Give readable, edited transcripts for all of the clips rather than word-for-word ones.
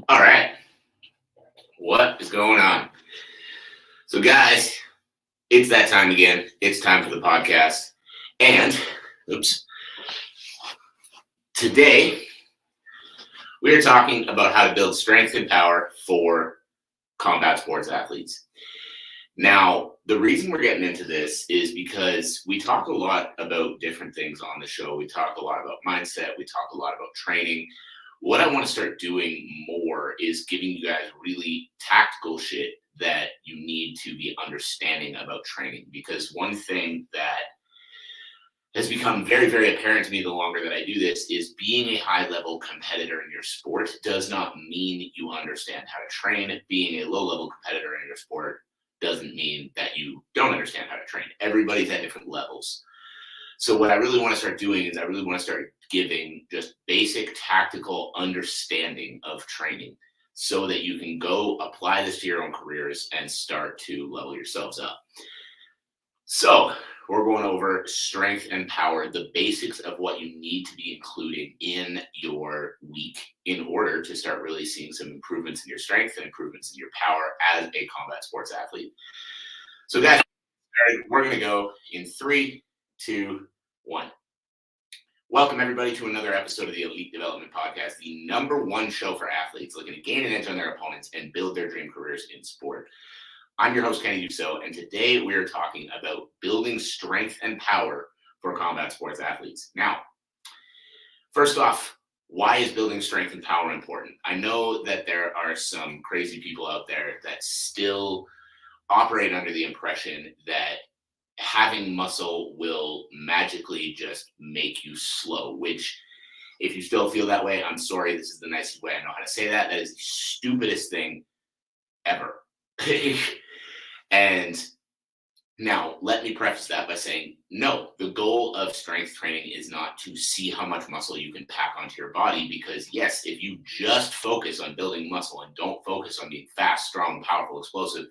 All right. What is going on? So, guys, it's that time again. It's time for the podcast. And, today we are talking about how to build strength and power for combat sports athletes. Now, the reason we're getting into this is because we talk a lot about different things on the show. We talk a lot about mindset. We talk a lot about training. What I want to start doing more is giving you guys really tactical shit that you need to be understanding about training. Because one thing that has become very, very apparent to me the longer that I do this is being a high-level competitor in your sport does not mean you understand how to train. Being a low-level competitor in your sport doesn't mean that you don't understand how to train. Everybody's at different levels. So what I really want to start doing is I really want to start giving just basic tactical understanding of training so that you can go apply this to your own careers and start to level yourselves up. So we're going over strength and power, the basics of what you need to be including in your week in order to start really seeing some improvements in your strength and improvements in your power as a combat sports athlete. So guys, we're going to go in 3, 2, 1. Welcome everybody to another episode of the Elite Development Podcast, the number one show for athletes looking to gain an edge on their opponents and build their dream careers in sport. I'm your host, Kenny Dusseault, and today we are talking about building strength and power for combat sports athletes. Now, first off, why is building strength and power important? I know that there are some crazy people out there that still operate under the impression that having muscle will magically just make you slow, which if you still feel that way, I'm sorry, this is the nicest way I know how to say that. That is the stupidest thing ever. And now let me preface that by saying, no, the goal of strength training is not to see how much muscle you can pack onto your body, because yes, if you just focus on building muscle and don't focus on being fast, strong, powerful, explosive,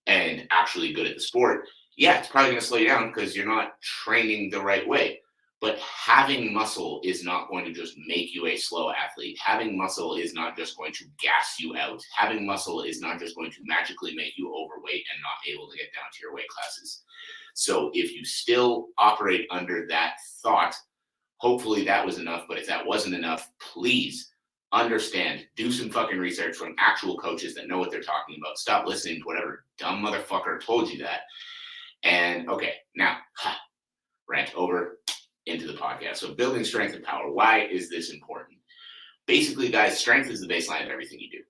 and actually good at the sport, yeah, it's probably going to slow you down because you're not training the right way. But having muscle is not going to just make you a slow athlete. Having muscle is not just going to gas you out. Having muscle is not just going to magically make you overweight and not able to get down to your weight classes. So if you still operate under that thought, hopefully that was enough. But if that wasn't enough, please understand, do some fucking research from actual coaches that know what they're talking about. Stop listening to whatever dumb motherfucker told you that. And okay, now rant over into the podcast. So building strength and power. Why is this important? Basically, guys, strength is the baseline of everything you do.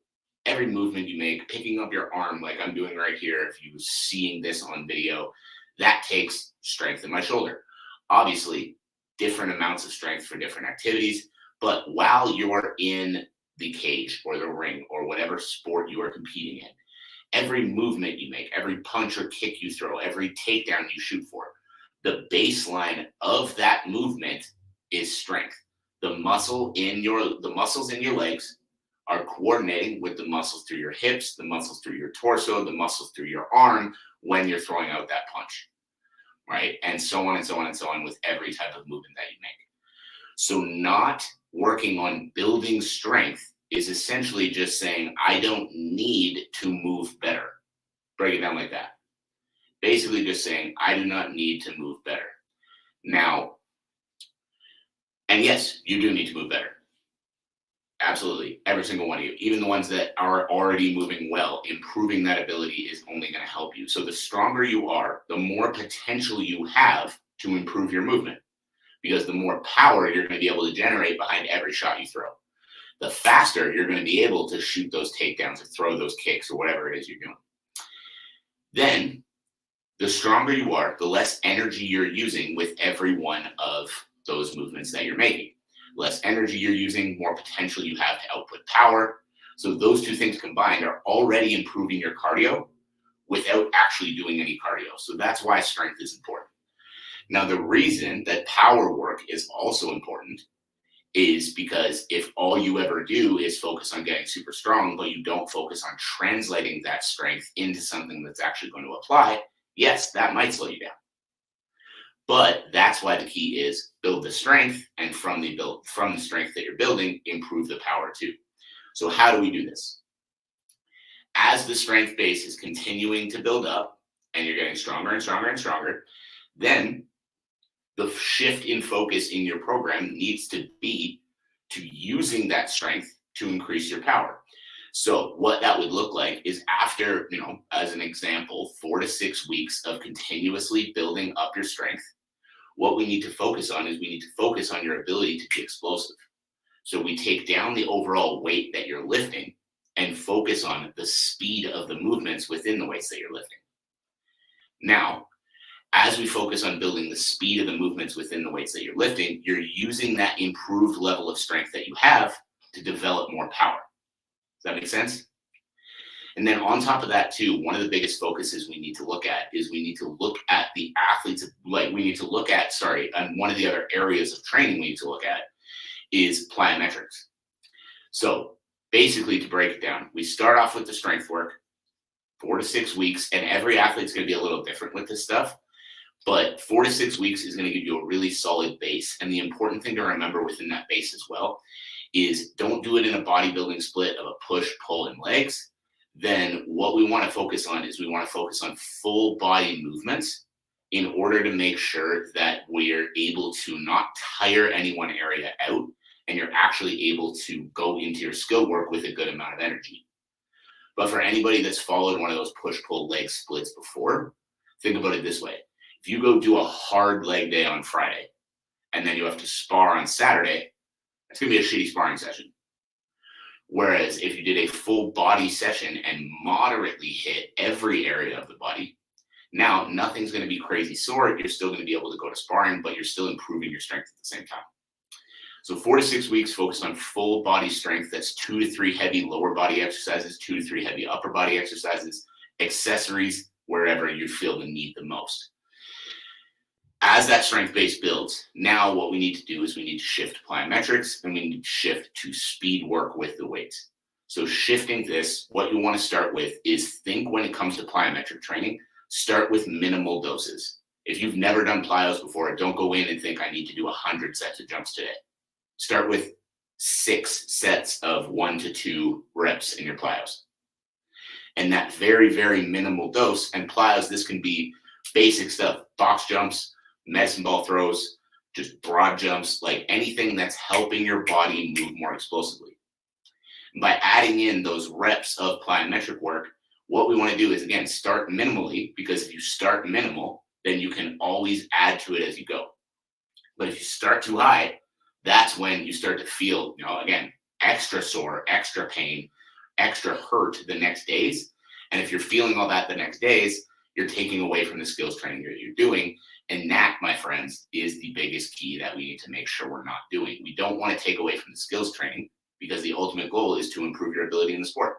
Every movement you make, picking up your arm like I'm doing right here, if you're seeing this on video, that takes strength in my shoulder. Obviously, different amounts of strength for different activities, but while you're in the cage or the ring or whatever sport you are competing in, every movement you make, every punch or kick you throw, every takedown you shoot for, the baseline of that movement is strength. The muscles in your legs are coordinating with the muscles through your hips, the muscles through your torso, the muscles through your arm when you're throwing out that punch, right? And so on and so on and so on with every type of movement that you make. So not working on building strength is essentially just saying, I don't need to move better. Break it down like that. Basically just saying, I do not need to move better. Now, and yes, you do need to move better. Absolutely. Every single one of you, even the ones that are already moving well, improving that ability is only going to help you. So the stronger you are, the more potential you have to improve your movement, because the more power you're going to be able to generate behind every shot you throw. The faster you're going to be able to shoot those takedowns or throw those kicks or whatever it is you're doing. Then, the stronger you are, the less energy you're using with every one of those movements that you're making. Less energy you're using, more potential you have to output power. So those two things combined are already improving your cardio without actually doing any cardio. So that's why strength is important. Now, the reason that power work is also important is because if all you ever do is focus on getting super strong, but you don't focus on translating that strength into something that's actually going to apply, yes, that might slow you down. But that's why the key is build the strength, and from the strength that you're building, improve the power too. So how do we do this? As the strength base is continuing to build up and you're getting stronger and stronger and stronger, then the shift in focus in your program needs to be to using that strength to increase your power. So what that would look like is after, as an example, 4 to 6 weeks of continuously building up your strength, what we need to focus on is we need to focus on your ability to be explosive. So we take down the overall weight that you're lifting and focus on the speed of the movements within the weights that you're lifting. Now, as we focus on building the speed of the movements within the weights that you're lifting, you're using that improved level of strength that you have to develop more power. Does that make sense? And then on top of that too, one of the biggest focuses we need to look at is we need to look at the athletes, and one of the other areas of training we need to look at is plyometrics. So basically, to break it down, we start off with the strength work, 4 to 6 weeks, and every athlete's going to be a little different with this stuff. But 4 to 6 weeks is going to give you a really solid base. And the important thing to remember within that base as well is don't do it in a bodybuilding split of a push, pull, and legs. Then what we want to focus on is we want to focus on full body movements in order to make sure that we're able to not tire any one area out and you're actually able to go into your skill work with a good amount of energy. But for anybody that's followed one of those push-pull leg splits before, think about it this way. If you go do a hard leg day on Friday and then you have to spar on Saturday, it's going to be a shitty sparring session. Whereas if you did a full body session and moderately hit every area of the body, now nothing's going to be crazy sore. You're still going to be able to go to sparring, but you're still improving your strength at the same time. So 4 to 6 weeks focused on full body strength. That's 2 to 3 heavy lower body exercises, 2 to 3 heavy upper body exercises, accessories wherever you feel the need the most. As that strength base builds, now what we need to do is we need to shift plyometrics and we need to shift to speed work with the weights. So shifting this, what you want to start with is think when it comes to plyometric training, start with minimal doses. If you've never done plyos before, don't go in and think I need to do 100 sets of jumps today. Start with 6 sets of 1 to 2 reps in your plyos. And that very, very minimal dose, and plyos, this can be basic stuff, box jumps, medicine ball throws, just broad jumps, like anything that's helping your body move more explosively. And by adding in those reps of plyometric work, what we want to do is, again, start minimally, because if you start minimal, then you can always add to it as you go. But if you start too high, that's when you start to feel, again, extra sore, extra pain, extra hurt the next days. And if you're feeling all that the next days, you're taking away from the skills training that you're doing. And that, my friends, is the biggest key that we need to make sure we're not doing. We don't want to take away from the skills training because the ultimate goal is to improve your ability in the sport.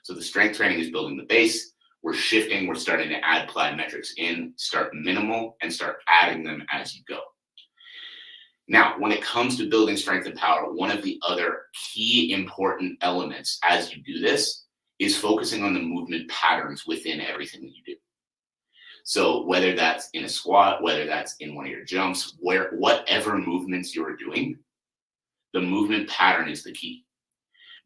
So the strength training is building the base. We're shifting. We're starting to add plyometrics in, start minimal, and start adding them as you go. Now, when it comes to building strength and power, one of the other key important elements as you do this is focusing on the movement patterns within everything that you do. So whether that's in a squat, whether that's in one of your jumps, whatever movements you're doing, the movement pattern is the key.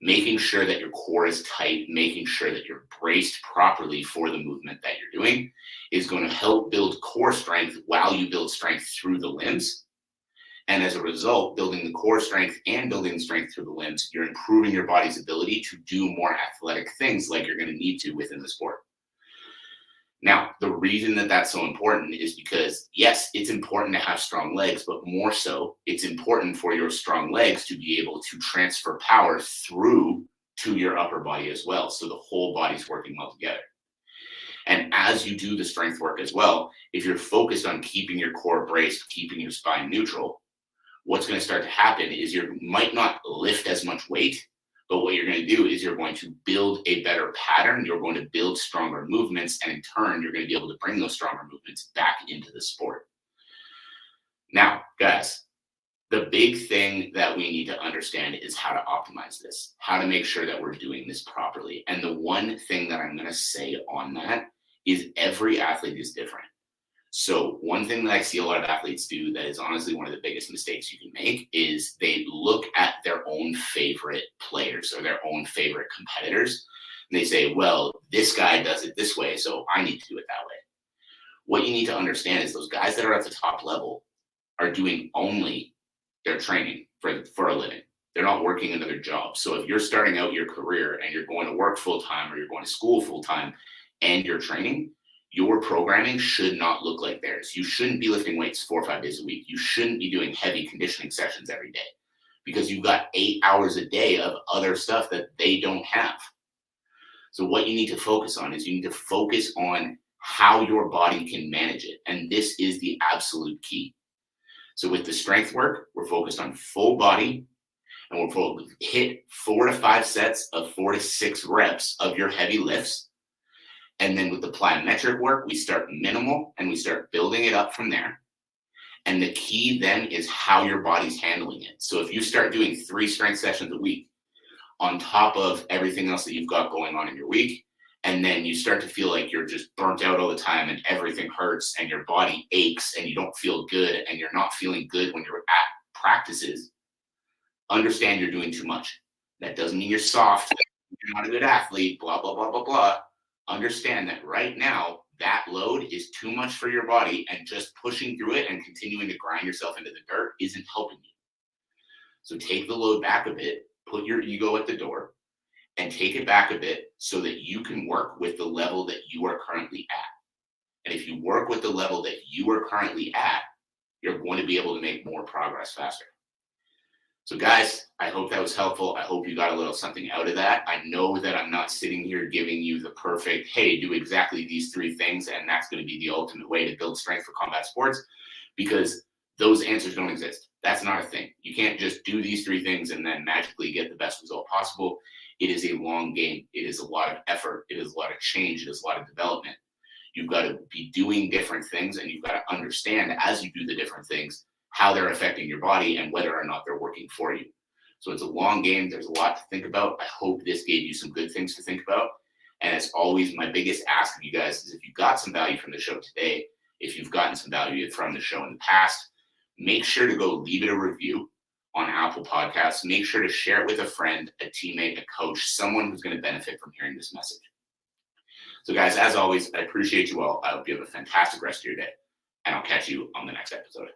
Making sure that your core is tight, making sure that you're braced properly for the movement that you're doing is going to help build core strength while you build strength through the limbs. And as a result, building the core strength and building strength through the limbs, you're improving your body's ability to do more athletic things like you're going to need to within the sport. Now, the reason that that's so important is because, yes, it's important to have strong legs, but more so, it's important for your strong legs to be able to transfer power through to your upper body as well. So the whole body's working well together. And as you do the strength work as well, if you're focused on keeping your core braced, keeping your spine neutral, what's going to start to happen is you might not lift as much weight, but what you're going to do is you're going to build a better pattern. You're going to build stronger movements. And in turn, you're going to be able to bring those stronger movements back into the sport. Now, guys, the big thing that we need to understand is how to optimize this, how to make sure that we're doing this properly. And the one thing that I'm going to say on that is every athlete is different. So one thing that I see a lot of athletes do that is honestly one of the biggest mistakes you can make is they look at their own favorite players or their own favorite competitors. And they say, well, this guy does it this way, so I need to do it that way. What you need to understand is those guys that are at the top level are doing only their training for a living. They're not working another job. So if you're starting out your career and you're going to work full time or you're going to school full time and you're training, your programming should not look like theirs. You shouldn't be lifting weights 4 or 5 days a week. You shouldn't be doing heavy conditioning sessions every day because you've got 8 hours a day of other stuff that they don't have. So what you need to focus on is you need to focus on how your body can manage it. And this is the absolute key. So with the strength work, we're focused on full body and we're focused hit 4 to 5 sets of 4 to 6 reps of your heavy lifts. And then with the plyometric work, we start minimal and we start building it up from there. And the key then is how your body's handling it. So if you start doing 3 strength sessions a week on top of everything else that you've got going on in your week, and then you start to feel like you're just burnt out all the time and everything hurts and your body aches and you don't feel good and you're not feeling good when you're at practices, understand you're doing too much. That doesn't mean you're soft, you're not a good athlete, blah, blah, blah, blah, blah. Understand that right now, that load is too much for your body and just pushing through it and continuing to grind yourself into the dirt isn't helping you. So take the load back a bit, put your ego at the door, and take it back a bit so that you can work with the level that you are currently at. And if you work with the level that you are currently at, you're going to be able to make more progress faster. So guys, I hope that was helpful. I hope you got a little something out of that. I know that I'm not sitting here giving you the perfect, hey, do exactly these 3 things, and that's going to be the ultimate way to build strength for combat sports, because those answers don't exist. That's not a thing. You can't just do these 3 things and then magically get the best result possible. It is a long game. It is a lot of effort. It is a lot of change. It is a lot of development. You've got to be doing different things, and you've got to understand as you do the different things how they're affecting your body and whether or not they're working for you. So it's a long game. There's a lot to think about. I hope this gave you some good things to think about. And as always, my biggest ask of you guys is if you got some value from the show today, if you've gotten some value from the show in the past, make sure to go leave it a review on Apple Podcasts. Make sure to share it with a friend, a teammate, a coach, someone who's going to benefit from hearing this message. So guys, as always, I appreciate you all. I hope you have a fantastic rest of your day, and I'll catch you on the next episode.